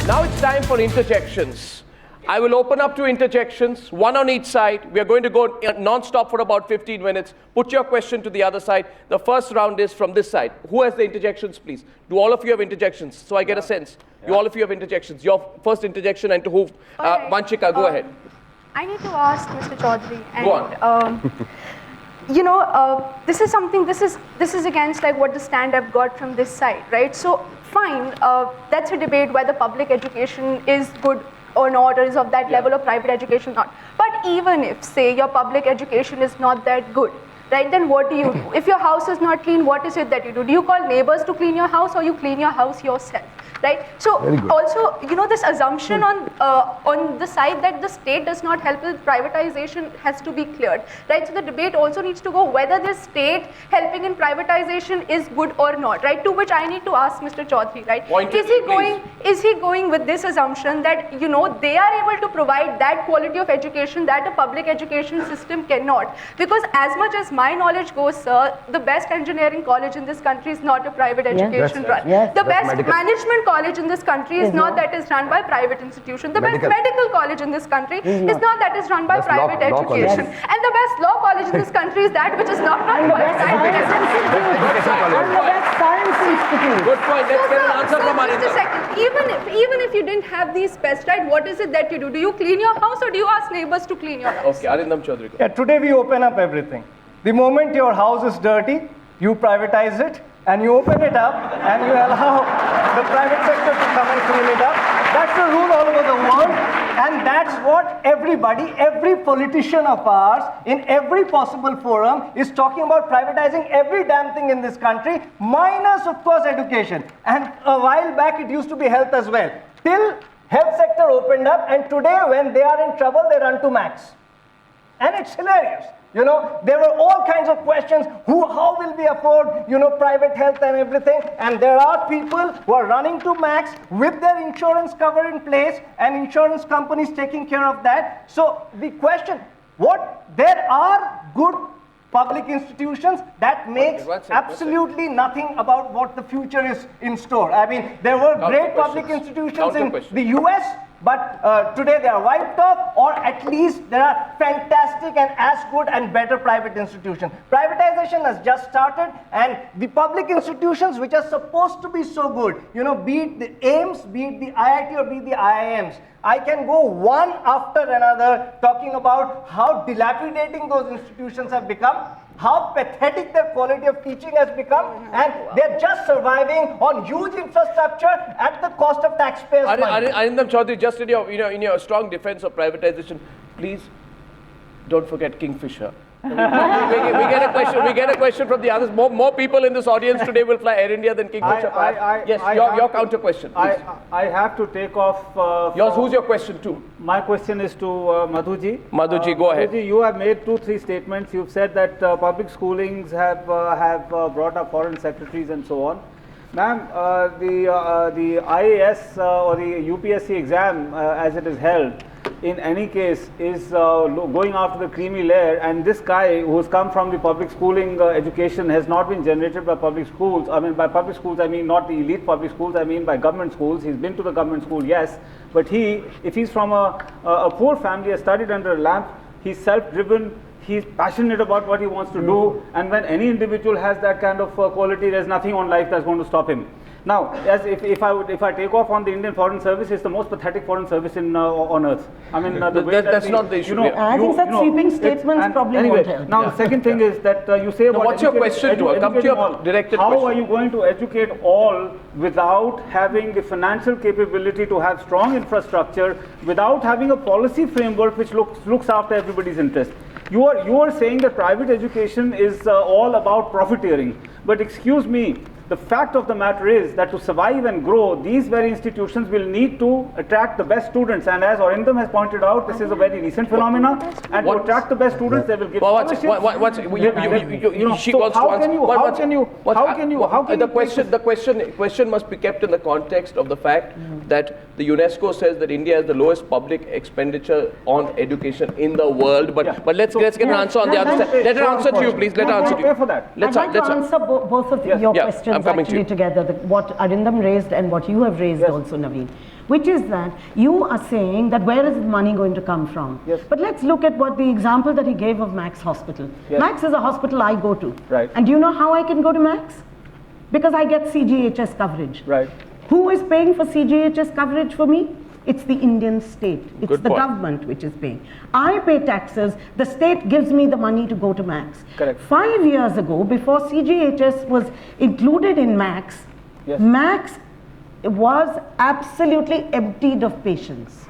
Now it's time for interjections. I will open up to interjections, one on each side. We are going to go non-stop for about 15 minutes. Put your question to the other side. The first round is from this side. Who has the interjections, please? Do all of you have interjections? So I get a sense. Do all of you have interjections? Your first interjection and to who? Vanchika, go ahead. I need to ask Mr. Chaudhary. And, Go on. You know, this is something. This is against like what the stand I've got from this side, right? So fine. That's a debate whether public education is good or not, or is of that level of private education not. But even if, say, your public education is not that good, right, then what do you do? If your house is not clean, what is it that you do? Do you call neighbors to clean your house, or you clean your house yourself, right? So also, you know, this assumption on the side that the state does not help with privatization has to be cleared, right? So the debate also needs to go whether the state helping in privatization is good or not, right? To which I need to ask Mr. Chaudhary, right? Is he going with this assumption that, you know, they are able to provide that quality of education that a public education system cannot? Because as much as my knowledge goes, sir, the best engineering college in this country is not a private education run. The best management college in this country is not that is run by private institution. The best medical college in this country is not that is run by private education. And the best law college in this country is that which is not run by private institution. And the best science institute. Good point. Let's get an answer from Just a Arindam. second. Even if you didn't have these pests, right, what is it that you do? Do you clean your house, or do you ask neighbors to clean your house? Okay, Arindam Chaudhary. Yeah, today we open up everything. The moment your house is dirty, you privatize it, and you open it up, and you allow the private sector to come and clean it up. That's the rule all over the world, and that's what everybody, every politician of ours, in every possible forum, is talking about privatizing every damn thing in this country, minus, of course, education. And a while back, it used to be health as well. Till health sector opened up, and today, when they are in trouble, they run to Max. And it's hilarious. You know, there were all kinds of questions. How will we afford, you know, private health and everything? And there are people who are running to Max with their insurance cover in place and insurance companies taking care of that. So the question, there are good public institutions that makes absolutely nothing about what the future is in store. I mean, there were great public institutions in the US, but today they are wiped off, or at least there are fantastic and as good and better private institutions. Privatization has just started, and the public institutions which are supposed to be so good, you know, be it the AIIMS, be it the IIT, or be it the IIMs, I can go one after another talking about how dilapidating those institutions have become, how pathetic their quality of teaching has become, and they're just surviving on huge infrastructure at the cost of taxpayers' money. Arindam Chaudhary, just in your strong defense of privatization, please don't forget Kingfisher. we get a question from the others. More people in this audience today will fly Air India than Kingfisher. Yes, your counter question, please. I have to take off. Yours. Who's your question to? My question is to Madhuji. Madhuji, go ahead. Madhuji, you have made 2-3 statements. You've said that public schoolings have brought up foreign secretaries and so on. Ma'am, the IAS or the UPSC exam, as it is held, in any case, is going after the creamy layer, and this guy who's come from the public schooling education has not been generated by public schools. I mean, by public schools, I mean not the elite public schools, I mean by government schools. He's been to the government school, yes, but if he's from a poor family, has studied under a lamp, he's self-driven, he's passionate about what he wants to do, and when any individual has that kind of quality, there's nothing on life that's going to stop him. Now, as if I take off on the Indian Foreign Service, it's the most pathetic foreign service on earth. I mean, that's not the issue. You know, I think such sweeping statements probably won't help. Now, the second thing is that you say about what's your question to her? Come to your directed question. How are you going to educate all without having the financial capability to have strong infrastructure, without having a policy framework which looks after everybody's interest? You are saying that private education is all about profiteering, but excuse me, the fact of the matter is that to survive and grow, these very institutions will need to attract the best students. And as Arindam has pointed out, this is a very recent phenomenon. And to attract the best students, they will give scholarships. The question must be kept in the context of the fact that the UNESCO says that India has the lowest public expenditure on education in the world. But let's get an answer on the other side. Let her answer to you, please. Let her answer to you. For that. I'd like to answer both of your questions. I'm coming to actually you. together, what Arindam raised and what you have raised also, Naveen, which is that you are saying that where is the money going to come from? Yes. But let's look at what the example that he gave of Max Hospital. Yes. Max is a hospital I go to. Right. And do you know how I can go to Max? Because I get CGHS coverage. Right. Who is paying for CGHS coverage for me? It's the Indian state. It's Good the point. government which is paying. I pay taxes, the state gives me the money to go to Max. Correct. 5 years ago, before CGHS was included in Max, Yes. Max was absolutely emptied of patients.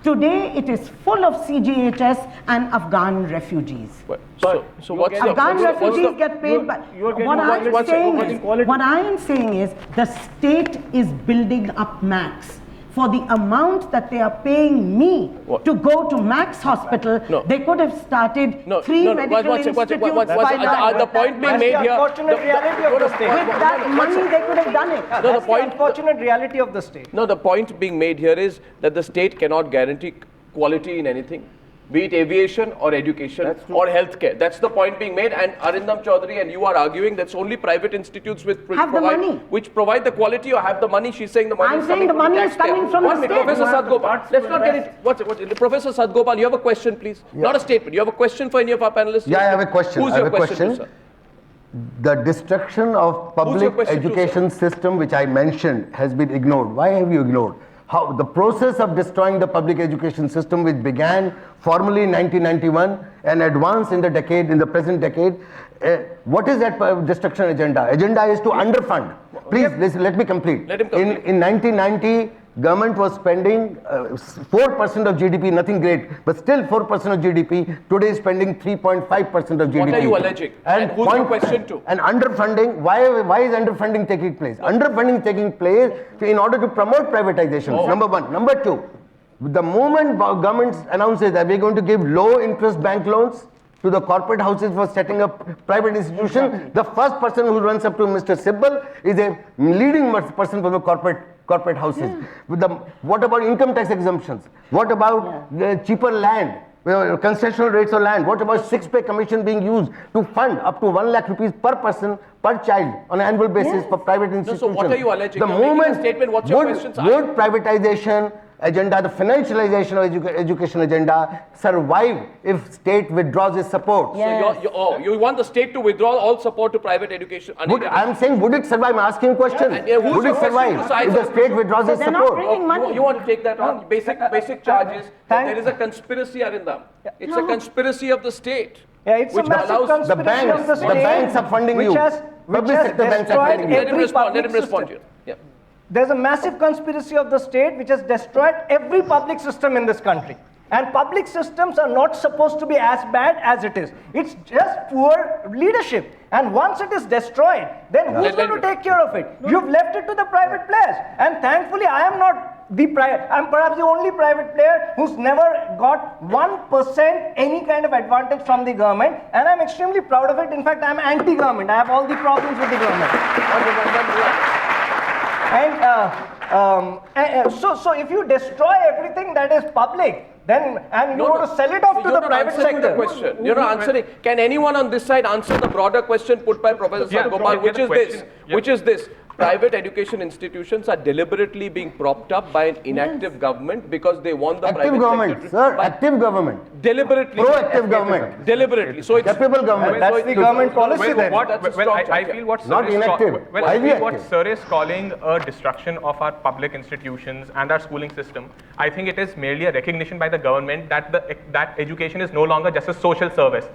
Today, it is full of CGHS and Afghan refugees. Well, But so you what's get- the Afghan what's the- refugees get paid, you're- but you're getting what I am quality- saying quality- is, quality. what I am saying is, the state is building up Max. For the amount that they are paying me What? to go to Max Hospital, No. they could have started No, 3 no, no, medical institutes by now. the point being That's made the here. unfortunate reality of the state. With that money, they could have done it. No, the That's the point- unfortunate reality of the state. No, the point being made here is that the state cannot guarantee quality in anything, be it aviation or education That's true. or healthcare. That's the point being made. And Arindam Chaudhary and you are arguing that's only private institutes which Have the money. provide the quality or have the money. She's saying the money I'm is saying coming the from money is taxpayer. coming from One the minute, state. Professor You have the Sadgopal. guts Let's to not get invest. it. Professor Sadgopal, you have a question, please. Not a statement. You have a question for any of our panelists? Yeah, I have a question. Who's I have your a question, question. to, sir? The destruction of public question to, education system, which I mentioned, has been ignored. Why have you ignored? How the process of destroying the public education system, which began formally in 1991 and advanced in the present decade, what is that destruction agenda? Agenda is to underfund. Please, listen, let me complete. Let him complete. In 1990, government was spending 4% of GDP, nothing great, but still 4% of GDP. Today is spending 3.5% of GDP. What are you alleging? And who's your question to? And underfunding, why is underfunding taking place? Underfunding taking place in order to promote privatization, number one. Number two, the moment government announces that we're going to give low interest bank loans to the corporate houses for setting up private institution, the first person who runs up to Mr. Sibbal is a leading person from the corporate houses. What about income tax exemptions? What about the cheaper land? Concessional rates of land. What about 6-pay commission being used to fund up to 1 lakh rupees per person per child on an annual basis for private institutions? what are you alleging? The You're making a moment statement. What's your question, sir? would privatization agenda, the financialization of education agenda, survive if state withdraws its support? So you want the state to withdraw all support to private education? I'm saying, would it survive? I'm asking a question. Yeah, who's Would your it question survive to side if the of- state withdraws So its they're not support? bringing money. You want to take that on? Basic charges. Thank- There is a conspiracy, Arindam. It's a conspiracy of the state. Yeah, it's which a massive allows conspiracy the banks- of the the state, banks are funding which you. Has, which Public has sector banks are destroyed funding you. Let him every respond. public Let him respond to system. you. Yeah. There's a massive conspiracy of the state which has destroyed every public system in this country. And public systems are not supposed to be as bad as it is. It's just poor leadership. And once it is destroyed, then who's going to take care of it? You've left it to the private players. And thankfully, I am not I'm perhaps the only private player who's never got 1% any kind of advantage from the government. And I'm extremely proud of it. In fact, I'm anti-government. I have all the problems with the government. So if you destroy everything that is public, then and you want to sell it off to the private sector. The question. You're not answering. Can anyone on this side answer the broader question put by Professor Sadgopal, which is this? Private education institutions are deliberately being propped up by an inactive government because they want the Active private government, sector sir, by- active government. Deliberately. Proactive government. Deliberately. So it's Capable government. That's the government policy then. That's a strong I check, feel what Not Sir is inactive. well, Why I be feel what active? Sir is calling a destruction of our public institutions and our schooling system. I think it is merely a recognition by the government that that education is no longer just a social service.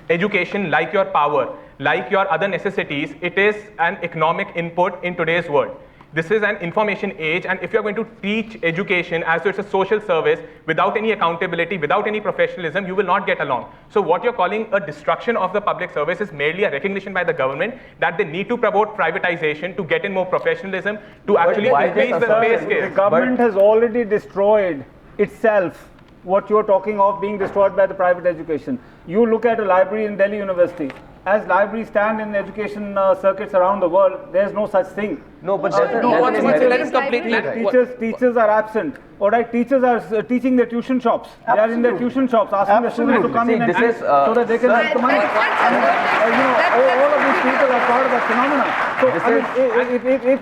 Education, like your power, like your other necessities, it is an economic input in today's world. This is an information age, and if you're going to teach education as though it's a social service without any accountability, without any professionalism, you will not get along. So what you're calling a destruction of the public service is merely a recognition by the government that they need to promote privatization to get in more professionalism, to actually increase the pay The scale. government has already destroyed itself. What you're talking of being destroyed by the private education. You look at a library in Delhi University. as libraries stand in education circuits around the world, there's no such thing. No, but there's No, an let him complete. Teachers are absent. All right, teachers are teaching their tuition shops. They are in their tuition shops asking the students to come See, in and this teach is, so that they can make the money. All of these people are part of that phenomenon. So,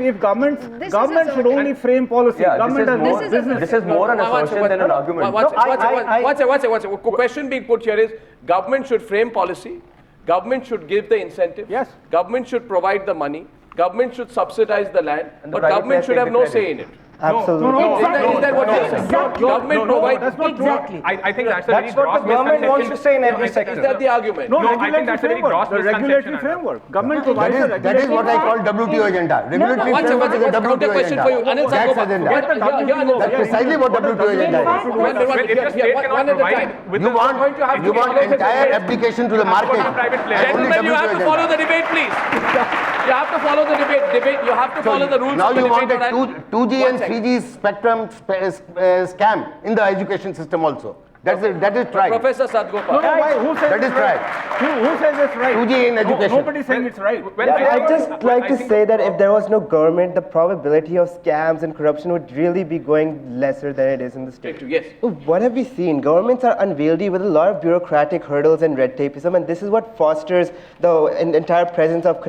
if government should only frame policy, Yeah, government has more business. this is more an assertion than an argument. One second. Question being put here is government should frame policy, government should give the incentive, Yes. government should provide the money, government should subsidize the land, And the but private government players should take have the no credit. say in it. Absolutely. Is that what you're saying? Government provides. That's not true. Exactly. I think that's a very That's what gross the government wants to misconception. say in every Is sector. that the argument? No, No, I think regulatory that's a very framework. gross The regulatory misconception. framework. Government provides a That is regulatory what I call WTO agenda. Regulatory One framework is a second, counter WTO question agenda. for you. Anil That's Sangoma. agenda. Get the WTO. That's precisely what WTO agenda is. One Well, if your state cannot at a provide time. with You the want going to have to entire follow the abdication to the market. to private players. and only Gentlemen, you have to WTO follow agenda. the debate, please. You have to follow the debate. You have to follow the rules Now of the you want debate. a 2G and 3G spectrum scam in the education system also. That is tried. Professor No, Sadgopal. no, why? Who says That it's is right? Who says it's right? 2G in education. Nobody's saying it's right. Well, I'd just like to think- say that if there was no government, the probability of scams and corruption would really be going lesser than it is in the state. Yes. What have we seen? Governments are unwieldy with a lot of bureaucratic hurdles and red tapeism, and this is what fosters the entire presence of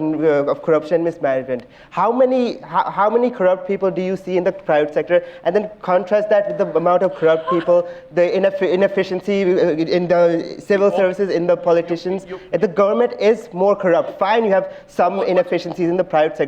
corruption and mismanagement. How many corrupt people do you see in the private sector, and then contrast that with the amount of corrupt people, the inefficiency in the civil services, in the politicians? If the government is more corrupt, fine, you have some inefficiencies in the private sector.